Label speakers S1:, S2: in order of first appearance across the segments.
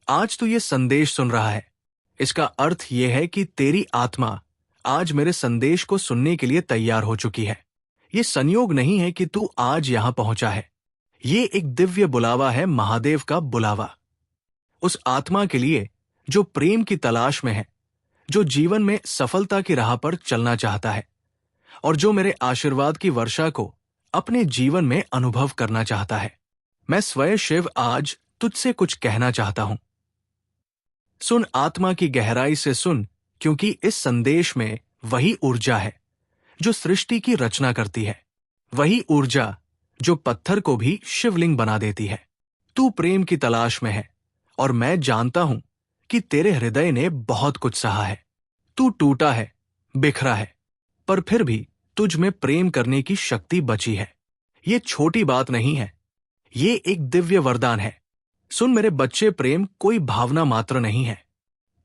S1: आज तू ये संदेश सुन रहा है। इसका अर्थ यह है कि तेरी आत्मा आज मेरे संदेश को सुनने के लिए तैयार हो चुकी है। ये संयोग नहीं है कि तू आज यहां पहुंचा है। ये एक दिव्य बुलावा है, महादेव का बुलावा। उस आत्मा के लिए जो प्रेम की तलाश में है, जो जीवन में सफलता की राह पर चलना चाहता है और जो मेरे आशीर्वाद की वर्षा को अपने जीवन में अनुभव करना चाहता है। मैं स्वयं शिव आज तुझसे कुछ कहना चाहता हूं। सुन, आत्मा की गहराई से सुन, क्योंकि इस संदेश में वही ऊर्जा है जो सृष्टि की रचना करती है, वही ऊर्जा जो पत्थर को भी शिवलिंग बना देती है। तू प्रेम की तलाश में है और मैं जानता हूं कि तेरे हृदय ने बहुत कुछ सहा है। तू टूटा है, बिखरा है, पर फिर भी तुझ में प्रेम करने की शक्ति बची है। ये छोटी बात नहीं है, ये एक दिव्य वरदान है। सुन मेरे बच्चे, प्रेम कोई भावना मात्र नहीं है।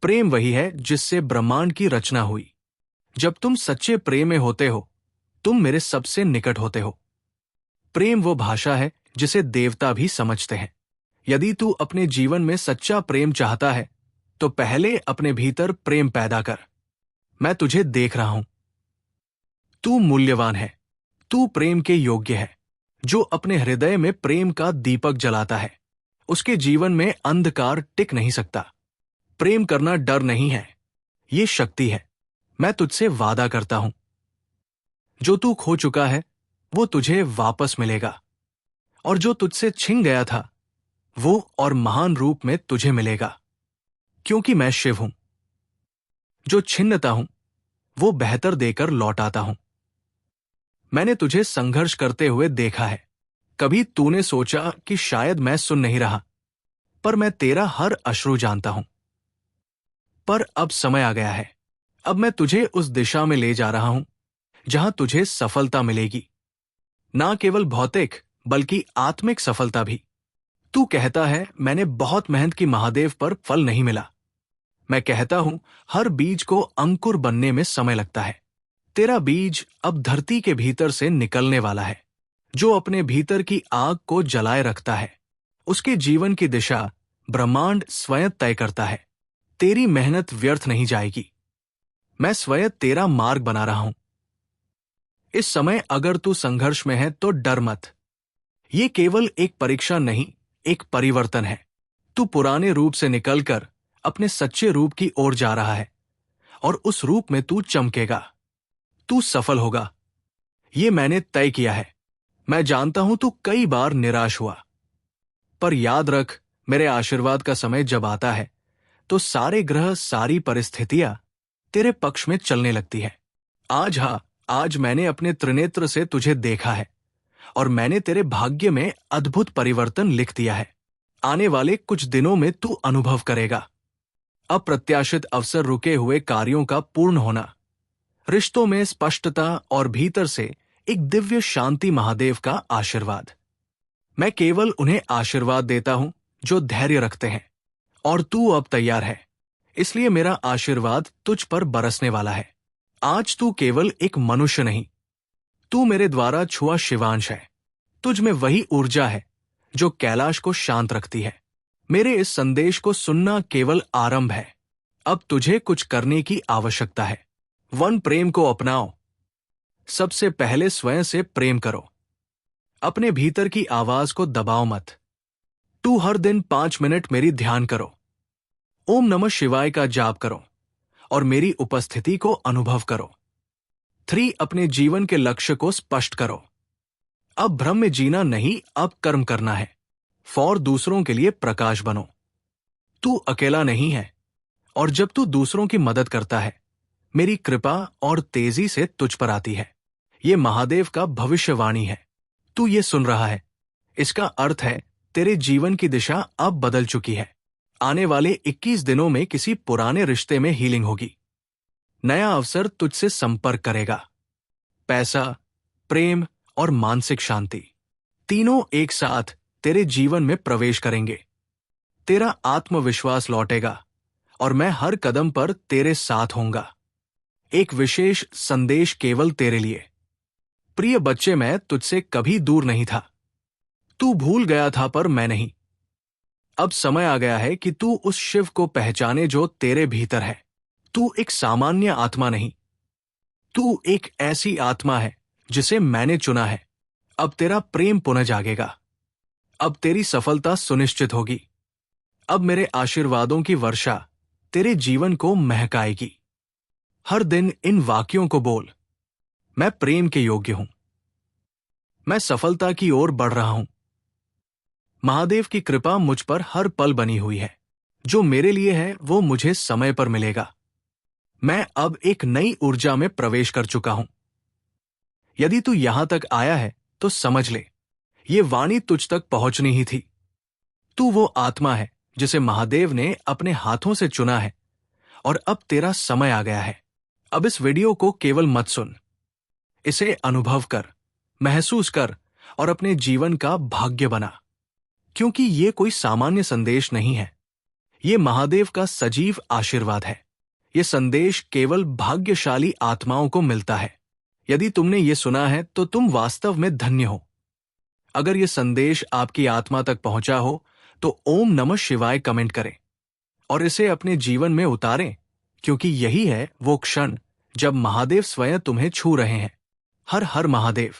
S1: प्रेम वही है जिससे ब्रह्मांड की रचना हुई। जब तुम सच्चे प्रेम में होते हो, तुम मेरे सबसे निकट होते हो। प्रेम वो भाषा है जिसे देवता भी समझते हैं। यदि तू अपने जीवन में सच्चा प्रेम चाहता है, तो पहले अपने भीतर प्रेम पैदा कर। मैं तुझे देख रहा हूं। तू मूल्यवान है, तू प्रेम के योग्य है। जो अपने हृदय में प्रेम का दीपक जलाता है, उसके जीवन में अंधकार टिक नहीं सकता। प्रेम करना डर नहीं है, ये शक्ति है। मैं तुझसे वादा करता हूं, जो तू खो चुका है वो तुझे वापस मिलेगा, और जो तुझसे छिन गया था वो और महान रूप में तुझे मिलेगा, क्योंकि मैं शिव हूं। जो छिन्नता हूं वो बेहतर देकर लौटाता हूं। मैंने तुझे संघर्ष करते हुए देखा है। कभी तूने सोचा कि शायद मैं सुन नहीं रहा, पर मैं तेरा हर अश्रु जानता हूं। पर अब समय आ गया है। अब मैं तुझे उस दिशा में ले जा रहा हूं जहां तुझे सफलता मिलेगी, ना केवल भौतिक बल्कि आत्मिक सफलता भी। तू कहता है मैंने बहुत मेहनत की, महादेव, पर फल नहीं मिला। मैं कहता हूं हर बीज को अंकुर बनने में समय लगता है। तेरा बीज अब धरती के भीतर से निकलने वाला है। जो अपने भीतर की आग को जलाए रखता है, उसके जीवन की दिशा ब्रह्मांड स्वयं तय करता है। तेरी मेहनत व्यर्थ नहीं जाएगी। मैं स्वयं तेरा मार्ग बना रहा हूं। इस समय अगर तू संघर्ष में है तो डर मत। ये केवल एक परीक्षा नहीं, एक परिवर्तन है। तू पुराने रूप से निकलकर अपने सच्चे रूप की ओर जा रहा है, और उस रूप में तू चमकेगा। तू सफल होगा, ये मैंने तय किया है। मैं जानता हूं तू कई बार निराश हुआ, पर याद रख, मेरे आशीर्वाद का समय जब आता है तो सारे ग्रह, सारी परिस्थितियां तेरे पक्ष में चलने लगती है। आज मैंने अपने त्रिनेत्र से तुझे देखा है, और मैंने तेरे भाग्य में अद्भुत परिवर्तन लिख दिया है। आने वाले कुछ दिनों में तू अनुभव करेगा अप्रत्याशित अवसर, रुके हुए कार्यों का पूर्ण होना, रिश्तों में स्पष्टता और भीतर से एक दिव्य शांति, महादेव का आशीर्वाद। मैं केवल उन्हें आशीर्वाद देता हूं जो धैर्य रखते हैं, और तू अब तैयार है, इसलिए मेरा आशीर्वाद तुझ पर बरसने वाला है। आज तू केवल एक मनुष्य नहीं, तू मेरे द्वारा छुआ शिवांश है। तुझ में वही ऊर्जा है जो कैलाश को शांत रखती है। मेरे इस संदेश को सुनना केवल आरंभ है। अब तुझे कुछ करने की आवश्यकता है। वन प्रेम को अपनाओ। सबसे पहले स्वयं से प्रेम करो। अपने भीतर की आवाज को दबाओ मत। तू हर दिन 5 मिनट मेरी ध्यान करो, ओम नमः शिवाय का जाप करो, और मेरी उपस्थिति को अनुभव करो। 3, अपने जीवन के लक्ष्य को स्पष्ट करो। अब भ्रम में जीना नहीं, अब कर्म करना है। 4, दूसरों के लिए प्रकाश बनो। तू अकेला नहीं है, और जब तू दूसरों की मदद करता है, मेरी कृपा और तेजी से तुझ पर आती है। ये महादेव का भविष्यवाणी है। तू ये सुन रहा है, इसका अर्थ है तेरे जीवन की दिशा अब बदल चुकी है। आने वाले 21 दिनों में किसी पुराने रिश्ते में हीलिंग होगी। नया अवसर तुझसे संपर्क करेगा। पैसा, प्रेम और मानसिक शांति, तीनों एक साथ तेरे जीवन में प्रवेश करेंगे। तेरा आत्मविश्वास लौटेगा, और मैं हर कदम पर तेरे साथ होऊंगा। एक विशेष संदेश केवल तेरे लिए। प्रिय बच्चे, मैं तुझसे कभी दूर नहीं था। तू भूल गया था, पर मैं नहीं। अब समय आ गया है कि तू उस शिव को पहचाने जो तेरे भीतर है। तू एक सामान्य आत्मा नहीं, तू एक ऐसी आत्मा है जिसे मैंने चुना है। अब तेरा प्रेम पुनः जागेगा। अब तेरी सफलता सुनिश्चित होगी। अब मेरे आशीर्वादों की वर्षा तेरे जीवन को महकाएगी। हर दिन इन वाक्यों को बोल, मैं प्रेम के योग्य हूं, मैं सफलता की ओर बढ़ रहा हूं, महादेव की कृपा मुझ पर हर पल बनी हुई है, जो मेरे लिए है वो मुझे समय पर मिलेगा। मैं अब एक नई ऊर्जा में प्रवेश कर चुका हूं। यदि तू यहां तक आया है तो समझ ले, ये वाणी तुझ तक पहुंचनी ही थी। तू वो आत्मा है जिसे महादेव ने अपने हाथों से चुना है, और अब तेरा समय आ गया है। अब इस वीडियो को केवल मत सुन, इसे अनुभव कर, महसूस कर और अपने जीवन का भाग्य बना। क्योंकि ये कोई सामान्य संदेश नहीं है, ये महादेव का सजीव आशीर्वाद है। ये संदेश केवल भाग्यशाली आत्माओं को मिलता है। यदि तुमने ये सुना है तो तुम वास्तव में धन्य हो। अगर ये संदेश आपकी आत्मा तक पहुंचा हो तो ओम नमः शिवाय कमेंट करें और इसे अपने जीवन में उतारें, क्योंकि यही है वो क्षण जब महादेव स्वयं तुम्हें छू रहे हैं। हर हर महादेव।